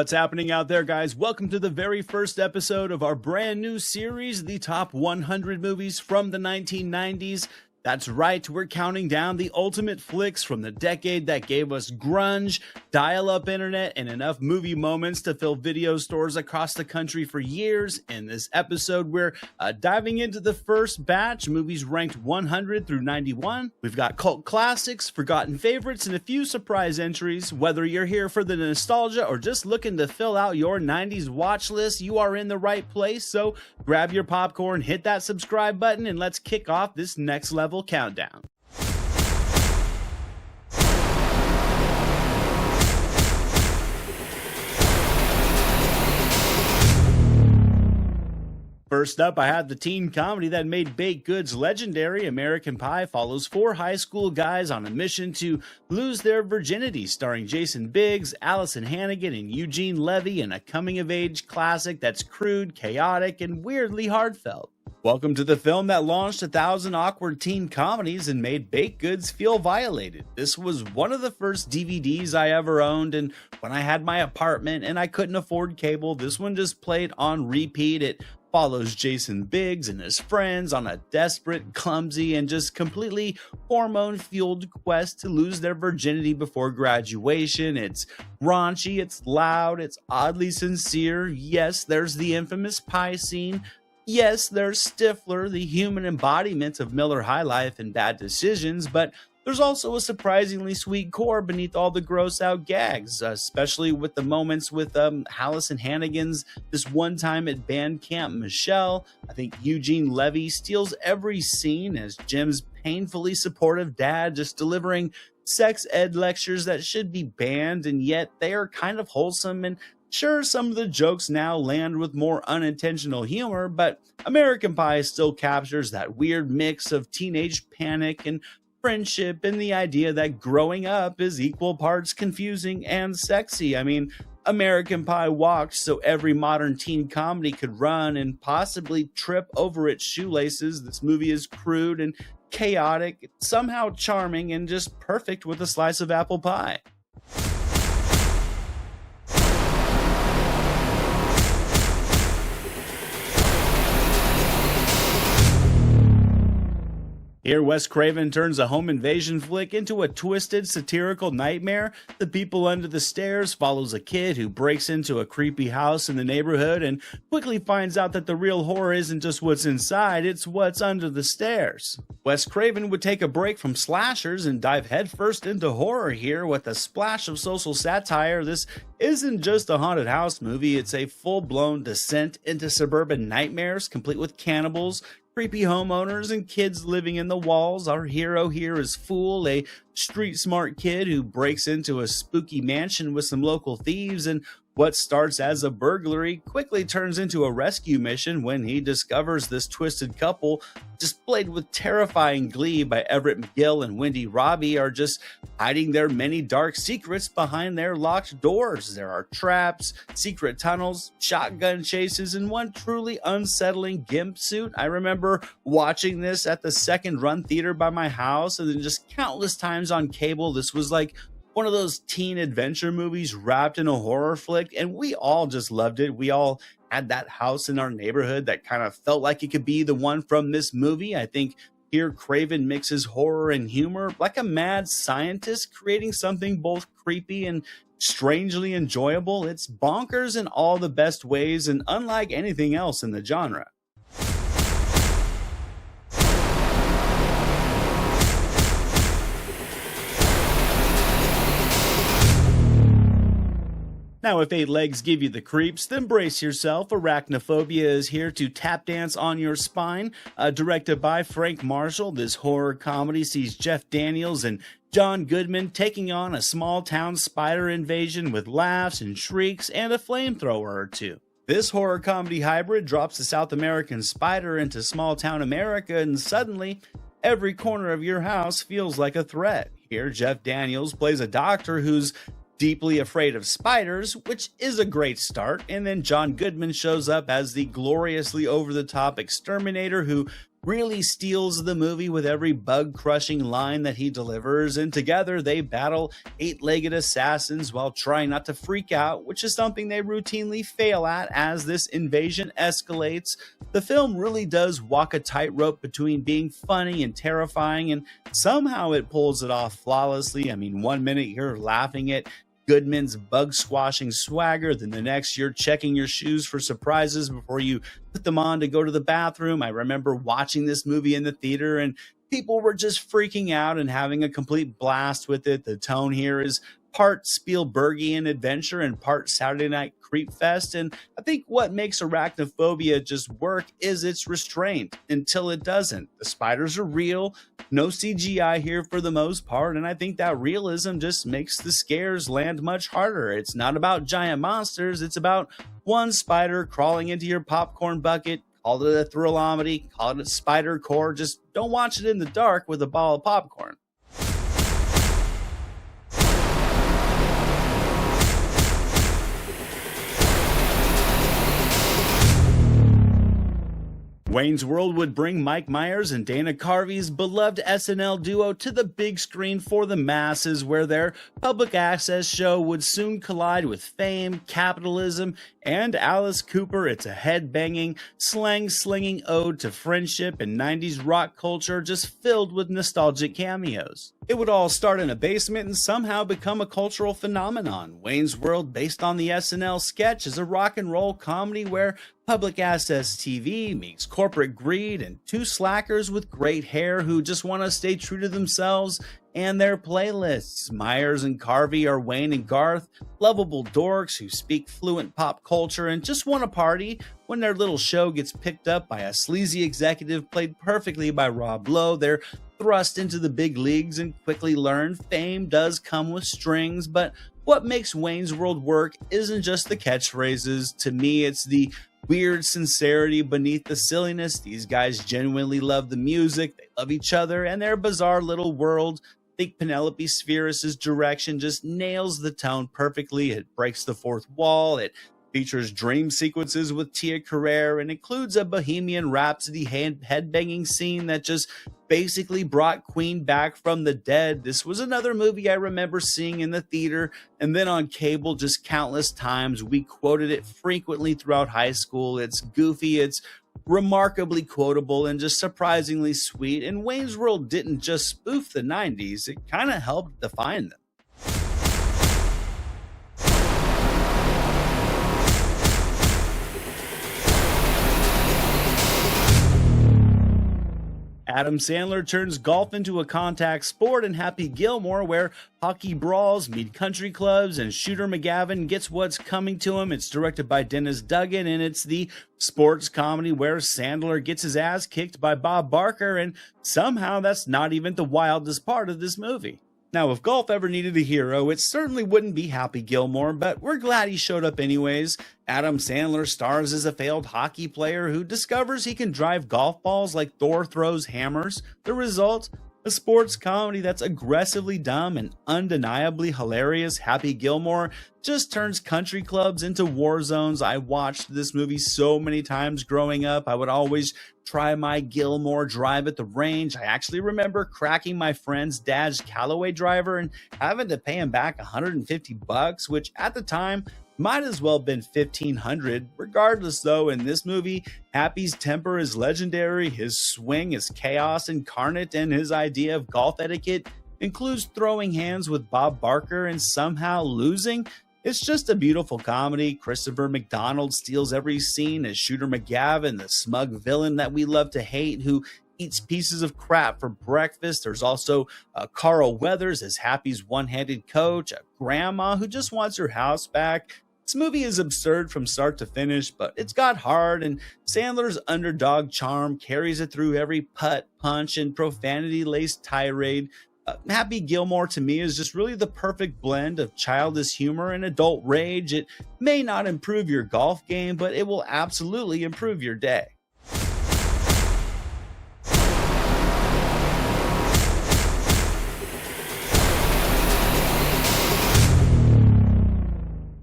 What's happening out there, guys? Welcome to the very first episode of our brand new series, the top 100 movies from the 1990s. That's right, we're counting down the ultimate flicks from the decade that gave us grunge, dial-up internet, and enough movie moments to fill video stores across the country for years. In this episode, we're diving into the first batch, movies ranked 100 through 91. We've got cult classics, forgotten favorites, and a few surprise entries. Whether you're here for the nostalgia or just looking to fill out your 90s watch list, you are in the right place. So grab your popcorn, hit that subscribe button, and let's kick off this next level countdown. First up, I have the teen comedy that made baked goods legendary. American Pie follows four high school guys on a mission to lose their virginity, starring Jason Biggs, Allison Hannigan, and Eugene Levy in a coming-of-age classic that's crude, chaotic, and weirdly heartfelt. Welcome to the film that launched 1,000 awkward teen comedies and made baked goods feel violated. This was one of the first DVDs I ever owned, and when I had my apartment and I couldn't afford cable, this one just played on repeat. It follows Jason Biggs and his friends on a desperate, clumsy, and just completely hormone-fueled quest to lose their virginity before graduation. It's raunchy, it's loud, it's oddly sincere. Yes, there's the infamous pie scene. Yes, there's Stifler, the human embodiment of Miller High Life and bad decisions, but there's also a surprisingly sweet core beneath all the gross-out gags, especially with the moments with Allison Hannigan's This One Time at Band Camp Michelle. I think Eugene Levy steals every scene as Jim's painfully supportive dad, just delivering sex ed lectures that should be banned, and yet they are kind of wholesome. And sure, some of the jokes now land with more unintentional humor, but American Pie still captures that weird mix of teenage panic and friendship and the idea that growing up is equal parts confusing and sexy. I mean, American Pie walked so every modern teen comedy could run and possibly trip over its shoelaces. This movie is crude and chaotic, somehow charming, and just perfect with a slice of apple pie. Here, Wes Craven turns a home invasion flick into a twisted, satirical nightmare. The People Under the Stairs follows a kid who breaks into a creepy house in the neighborhood and quickly finds out that the real horror isn't just what's inside, it's what's under the stairs. Wes Craven would take a break from slashers and dive headfirst into horror here with a splash of social satire. This isn't just a haunted house movie, it's a full-blown descent into suburban nightmares, complete with cannibals, creepy homeowners, and kids living in the walls. Our hero here is Fool, a street-smart kid who breaks into a spooky mansion with some local thieves, and what starts as a burglary quickly turns into a rescue mission when he discovers this twisted couple, displayed with terrifying glee by Everett McGill and Wendy Robbie, are just hiding their many dark secrets behind their locked doors. There are traps, secret tunnels, shotgun chases, and one truly unsettling gimp suit. I remember watching this at the second run theater by my house, and then just countless times on cable. This was like one of those teen adventure movies wrapped in a horror flick, and we all just loved it. We all had that house in our neighborhood that kind of felt like it could be the one from this movie. I think here Craven mixes horror and humor like a mad scientist, creating something both creepy and strangely enjoyable. It's bonkers in all the best ways and unlike anything else in the genre. Now, if 8 legs give you the creeps, then brace yourself. Arachnophobia is here to tap dance on your spine. Directed by Frank Marshall, this horror comedy sees Jeff Daniels and John Goodman taking on a small-town spider invasion with laughs and shrieks and a flamethrower or two. This horror comedy hybrid drops the South American spider into small-town America, and suddenly, every corner of your house feels like a threat. Here, Jeff Daniels plays a doctor who's deeply afraid of spiders, which is a great start, and then John Goodman shows up as the gloriously over-the-top exterminator who really steals the movie with every bug crushing line that he delivers, and together they battle eight-legged assassins while trying not to freak out, which is something they routinely fail at as this invasion escalates. The film really does walk a tightrope between being funny and terrifying, and somehow it pulls it off flawlessly. I mean, one minute you're laughing at Goodman's bug squashing swagger, then the next you're checking your shoes for surprises before you put them on to go to the bathroom. I remember watching this movie in the theater and people were just freaking out and having a complete blast with it. The tone here is part Spielbergian adventure and part Saturday Night Creep Fest. And I think what makes Arachnophobia just work is its restraint until it doesn't. The spiders are real, no CGI here for the most part, and I think that realism just makes the scares land much harder. It's not about giant monsters, it's about one spider crawling into your popcorn bucket. Call it a thrillomedy, call it a spider core, just don't watch it in the dark with a ball of popcorn. Wayne's World would bring Mike Myers and Dana Carvey's beloved SNL duo to the big screen for the masses, where their public access show would soon collide with fame, capitalism, and Alice Cooper. It's a head-banging, slang-slinging ode to friendship and 90s rock culture just filled with nostalgic cameos. It would all start in a basement and somehow become a cultural phenomenon. Wayne's World, based on the SNL sketch, is a rock and roll comedy where public access TV meets corporate greed and two slackers with great hair who just want to stay true to themselves and their playlists. Myers and Carvey are Wayne and Garth, lovable dorks who speak fluent pop culture and just want to party. When their little show gets picked up by a sleazy executive played perfectly by Rob Lowe, they're thrust into the big leagues and quickly learn fame does come with strings. But what makes Wayne's World work isn't just the catchphrases. To me, it's the weird sincerity beneath the silliness. These guys genuinely love the music, they love each other, and their bizarre little world. I think Penelope Spheris' direction just nails the tone perfectly. It breaks the fourth wall, it features dream sequences with Tia Carrere, and includes a Bohemian Rhapsody headbanging scene that just basically brought Queen back from the dead. This was another movie I remember seeing in the theater and then on cable just countless times. We quoted it frequently throughout high school. It's goofy, it's remarkably quotable, and just surprisingly sweet. And Wayne's World didn't just spoof the 90s, it kind of helped define them. Adam Sandler turns golf into a contact sport in Happy Gilmore, where hockey brawls meet country clubs and Shooter McGavin gets what's coming to him. It's directed by Dennis Duggan, and it's the sports comedy where Sandler gets his ass kicked by Bob Barker, and somehow that's not even the wildest part of this movie. Now, if golf ever needed a hero, it certainly wouldn't be Happy Gilmore, but we're glad he showed up anyways. Adam Sandler stars as a failed hockey player who discovers he can drive golf balls like Thor throws hammers. The result? A sports comedy that's aggressively dumb and undeniably hilarious. Happy Gilmore just turns country clubs into war zones. I watched this movie so many times growing up. I would always try my Gilmore drive at the range. I actually remember cracking my friend's dad's Callaway driver and having to pay him back $150, which at the time might as well have been $1,500. Regardless, though, in this movie, Happy's temper is legendary, his swing is chaos incarnate, and his idea of golf etiquette includes throwing hands with Bob Barker and somehow losing. It's just a beautiful comedy. Christopher McDonald steals every scene as Shooter McGavin, the smug villain that we love to hate, who eats pieces of crap for breakfast. There's also Carl Weathers as Happy's one-handed coach, a grandma who just wants her house back. This movie is absurd from start to finish, but it's got heart, and Sandler's underdog charm carries it through every putt, punch, and profanity-laced tirade. Happy Gilmore to me is just really the perfect blend of childish humor and adult rage. It may not improve your golf game, but it will absolutely improve your day.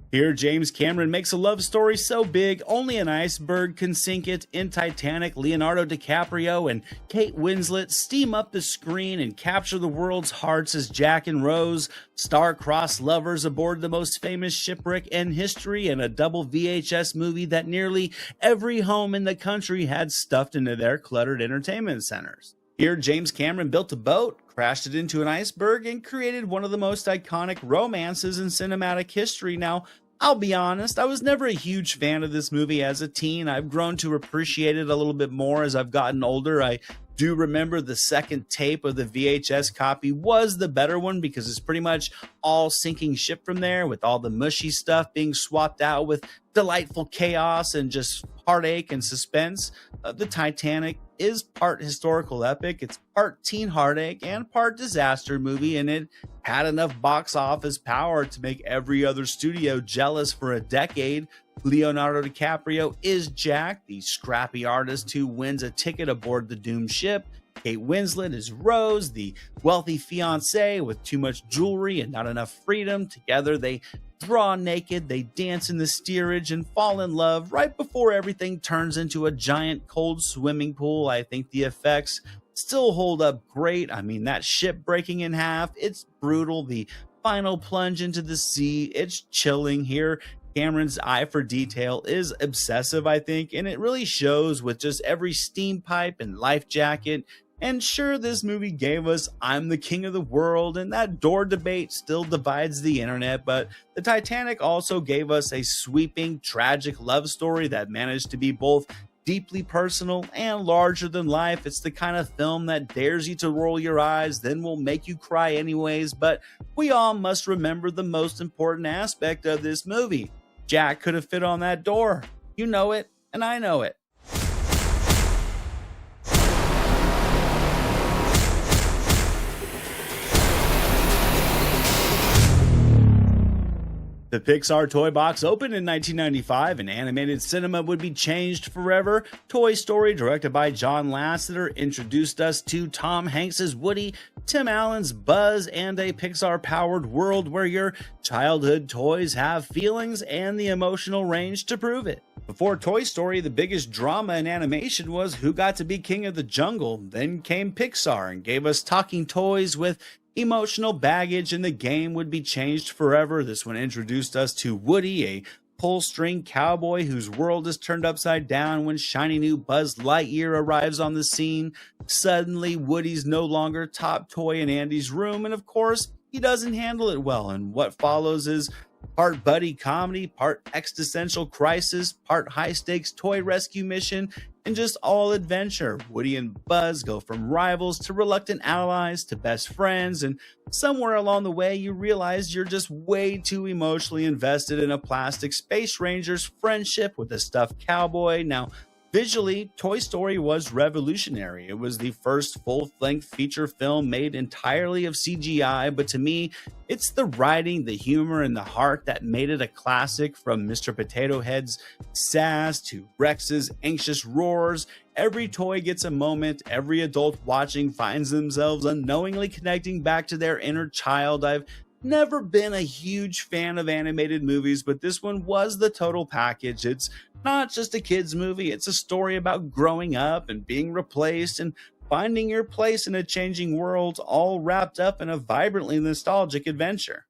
Here, James Cameron makes a love story so big, only an iceberg can sink it. In Titanic, Leonardo DiCaprio and Kate Winslet steam up the screen and capture the world's hearts as Jack and Rose, star-crossed lovers aboard the most famous shipwreck in history, and a double VHS movie that nearly every home in the country had stuffed into their cluttered entertainment centers. Here, James Cameron built a boat, crashed it into an iceberg, and created one of the most iconic romances in cinematic history. Now, I'll be honest, I was never a huge fan of this movie as a teen. I've grown to appreciate it a little bit more as I've gotten older. I do remember the second tape of the VHS copy was the better one because it's pretty much all sinking ship from there, with all the mushy stuff being swapped out with delightful chaos and just heartache and suspense. The Titanic is part historical epic, it's part teen heartache and part disaster movie, and it had enough box office power to make every other studio jealous for a decade. Leonardo DiCaprio is Jack, the scrappy artist who wins a ticket aboard the doomed ship. Kate Winslet is Rose, the wealthy fiancée with too much jewelry and not enough freedom. Together they draw naked, they dance in the steerage and fall in love right before everything turns into a giant cold swimming pool. I think the effects still hold up great. I mean, that ship breaking in half, it's brutal. The final plunge into the sea, it's chilling. Here, Cameron's eye for detail is obsessive, I think, and it really shows with just every steam pipe and life jacket. And sure, this movie gave us I'm the King of the World, and that door debate still divides the internet, but the Titanic also gave us a sweeping, tragic love story that managed to be both deeply personal and larger than life. It's the kind of film that dares you to roll your eyes, then will make you cry anyways, but we all must remember the most important aspect of this movie. Jack could have fit on that door. You know it, and I know it. The Pixar toy box opened in 1995, and animated cinema would be changed forever. Toy Story, directed by John Lasseter, introduced us to Tom Hanks's Woody, Tim Allen's Buzz, and a Pixar-powered world where your childhood toys have feelings and the emotional range to prove it. Before Toy Story, the biggest drama in animation was who got to be king of the jungle. Then came Pixar and gave us talking toys with emotional baggage, and the game would be changed forever. This one introduced us to Woody, a pull-string cowboy whose world is turned upside down when shiny new Buzz Lightyear arrives on the scene. Suddenly, Woody's no longer top toy in Andy's room, and of course, he doesn't handle it well, and what follows is part buddy comedy, part existential crisis, part high-stakes toy rescue mission, and just all adventure. Woody and Buzz go from rivals to reluctant allies to best friends, and somewhere along the way you realize you're just way too emotionally invested in a plastic space ranger's friendship with a stuffed cowboy. Now, visually, Toy Story was revolutionary. It was the first full-length feature film made entirely of CGI, but to me, it's the writing, the humor, and the heart that made it a classic. From Mr. Potato Head's sass to Rex's anxious roars, every toy gets a moment. Every adult watching finds themselves unknowingly connecting back to their inner child. I've never been a huge fan of animated movies, but this one was the total package. It's not just a kids movie, it's a story about growing up and being replaced and finding your place in a changing world, all wrapped up in a vibrantly nostalgic adventure.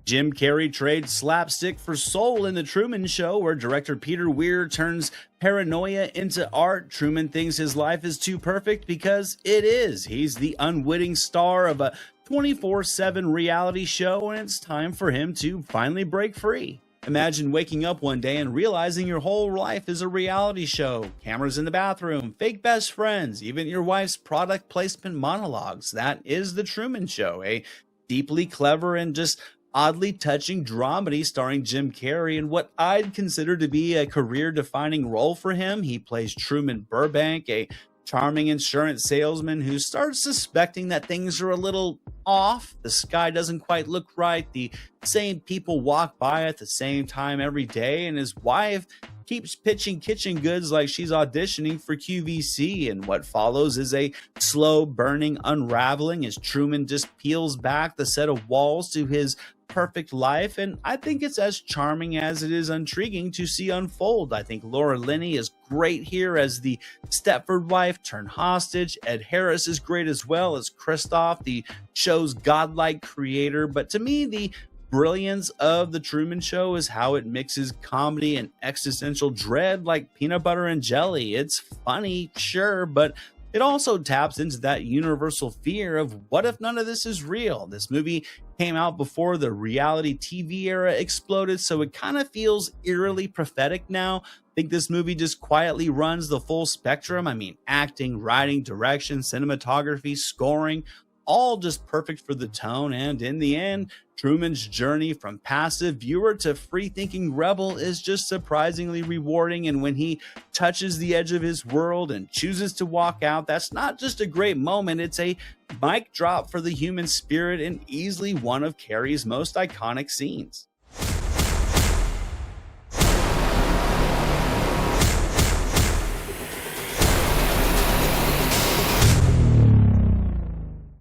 Jim Carrey trades slapstick for soul in The Truman Show, where director Peter Weir turns paranoia into art. Truman thinks his life is too perfect because it is. He's the unwitting star of a 24/7 reality show, and it's time for him to finally break free. Imagine waking up one day and realizing your whole life is a reality show. Cameras in the bathroom, fake best friends, even your wife's product placement monologues. That is The Truman Show, a deeply clever and just oddly touching dramedy starring Jim Carrey in what I'd consider to be a career-defining role for him. He plays Truman Burbank, a charming insurance salesman who starts suspecting that things are a little off. The sky doesn't quite look right. The same people walk by at the same time every day, and his wife keeps pitching kitchen goods like she's auditioning for QVC, and what follows is a slow burning unraveling as Truman just peels back the set of walls to his perfect life, and I think it's as charming as it is intriguing to see unfold. I think Laura Linney is great here as the Stepford wife turned hostage. Ed Harris is great as well as Kristoff, the show's godlike creator, but to me, the brilliance of the Truman Show is how it mixes comedy and existential dread like peanut butter and jelly. It's funny, sure, but it also taps into that universal fear of what if none of this is real? This movie came out before the reality TV era exploded, so it kind of feels eerily prophetic now. I think this movie just quietly runs the full spectrum. I mean, acting, writing, direction, cinematography, scoring, all just perfect for the tone, and in the end, Truman's journey from passive viewer to free-thinking rebel is just surprisingly rewarding, and when he touches the edge of his world and chooses to walk out, that's not just a great moment, it's a mic drop for the human spirit and easily one of Carrey's most iconic scenes.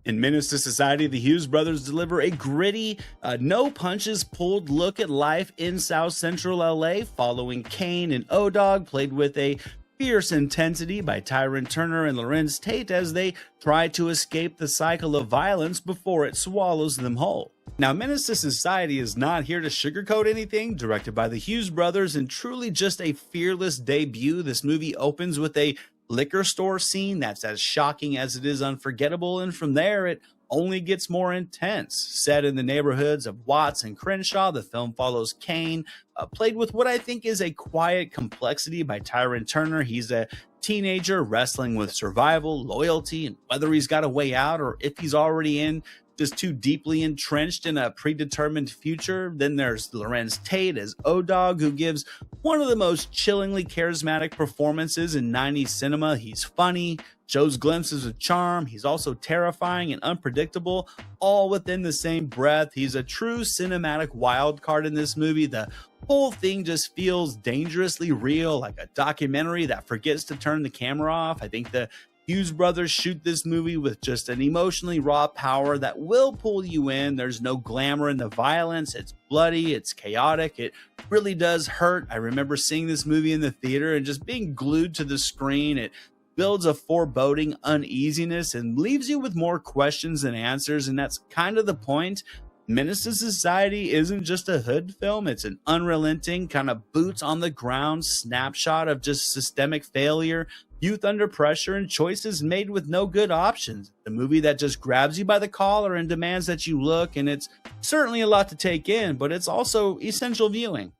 In Menace to Society, the Hughes brothers deliver a gritty, no punches pulled look at life in South Central LA, following Kane and O-Dog, played with a fierce intensity by Tyrone Turner and Lorenz Tate as they try to escape the cycle of violence before it swallows them whole. Now, Menace to Society is not here to sugarcoat anything. Directed by the Hughes brothers and truly just a fearless debut, this movie opens with a liquor store scene that's as shocking as it is unforgettable, and from there it only gets more intense. Set in the neighborhoods of Watts and Crenshaw, the film follows Kane, played with what I think is a quiet complexity by Tyrone Turner. He's a teenager wrestling with survival, loyalty, and whether he's got a way out or if he's already in just too deeply entrenched in a predetermined future. Then there's Lorenz Tate as O-Dog, who gives one of the most chillingly charismatic performances in 90s cinema. He's funny, shows glimpses of charm, he's also terrifying and unpredictable, all within the same breath. He's a true cinematic wild card in this movie. The whole thing just feels dangerously real, like a documentary that forgets to turn the camera off. I think the Hughes brothers shoot this movie with just an emotionally raw power that will pull you in. There's no glamour in the violence. It's bloody, it's chaotic, it really does hurt. I remember seeing this movie in the theater and just being glued to the screen. It builds a foreboding uneasiness and leaves you with more questions than answers, and that's kind of the point. Menace to Society isn't just a hood film, it's an unrelenting kind of boots on the ground snapshot of just systemic failure, youth under pressure, and choices made with no good options. The movie that just grabs you by the collar and demands that you look, and it's certainly a lot to take in, but it's also essential viewing.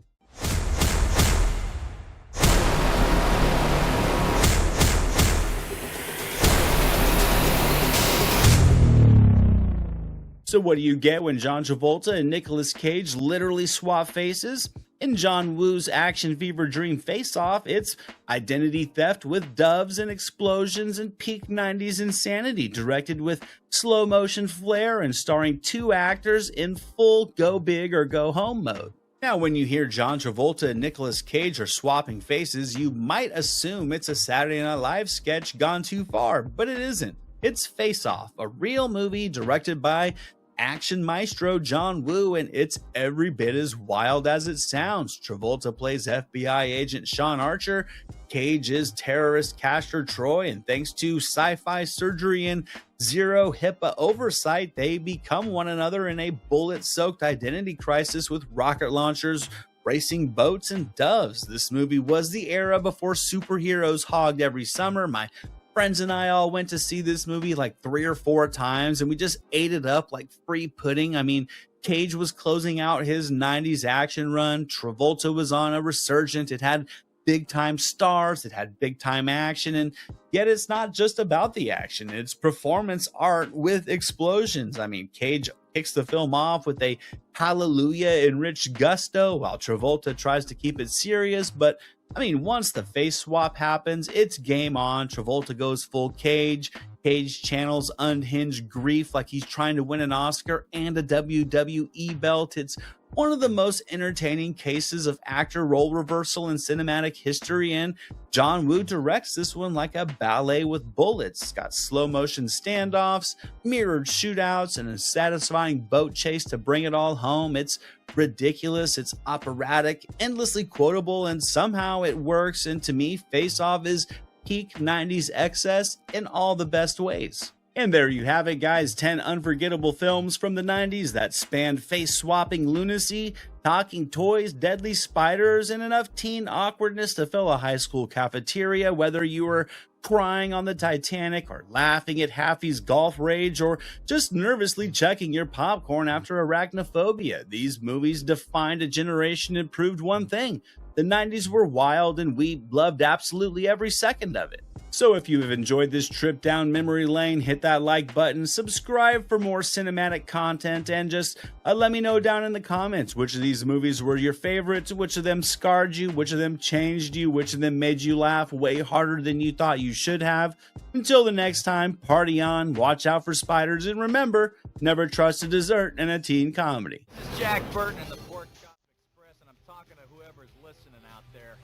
So what do you get when John Travolta and Nicolas Cage literally swap faces? In John Woo's action fever dream Face Off, it's identity theft with doves and explosions and peak 90s insanity, directed with slow motion flair and starring two actors in full go big or go home mode. Now, when you hear John Travolta and Nicolas Cage are swapping faces, you might assume it's a Saturday Night Live sketch gone too far, but it isn't. It's Face Off, a real movie directed by action maestro John Woo, and it's every bit as wild as it sounds. Travolta plays FBI agent Sean Archer, Cage is terrorist Castor Troy, and thanks to sci-fi surgery and zero HIPAA oversight, they become one another in a bullet-soaked identity crisis with rocket launchers, racing boats, and doves. This movie was the era before superheroes hogged every summer. My friends and I all went to see this movie like 3 or 4 times, and we just ate it up like free pudding. I mean, Cage was closing out his 90s action run. Travolta was on a resurgent. It had big-time stars. It had big-time action, and yet it's not just about the action. It's performance art with explosions. I mean, Cage kicks the film off with a hallelujah-enriched gusto, while Travolta tries to keep it serious, but I mean, once the face swap happens, it's game on. Travolta goes full Cage. Cage channels unhinged grief like he's trying to win an Oscar and a WWE belt. It's one of the most entertaining cases of actor role reversal in cinematic history, and John Woo directs this one like a ballet with bullets. It's got slow motion standoffs, mirrored shootouts, and a satisfying boat chase to bring it all home. It's ridiculous, it's operatic, endlessly quotable, and somehow it works. And to me, Face Off is peak 90s excess in all the best ways. And there you have it, guys. 10 unforgettable films from the 90s that spanned face-swapping lunacy, talking toys, deadly spiders, and enough teen awkwardness to fill a high school cafeteria, whether you were crying on the Titanic, or laughing at Haffy's golf rage, or just nervously checking your popcorn after arachnophobia. These movies defined a generation and proved one thing: the 90s were wild, and we loved absolutely every second of it. So if you have enjoyed this trip down memory lane, hit that like button, subscribe for more cinematic content, and just let me know down in the comments which of these movies were your favorites, which of them scarred you, which of them changed you, which of them made you laugh way harder than you thought you should have. Until the next time, party on, watch out for spiders, and remember, never trust a dessert in a teen comedy. This is Jack Burton in the Pork Chop Express, and I'm talking to whoever's listening out there.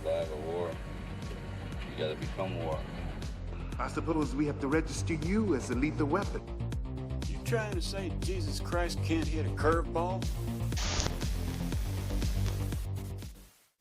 Survive a war. You gotta become war. I suppose we have to register you as a lethal weapon. You trying to say Jesus Christ can't hit a curveball?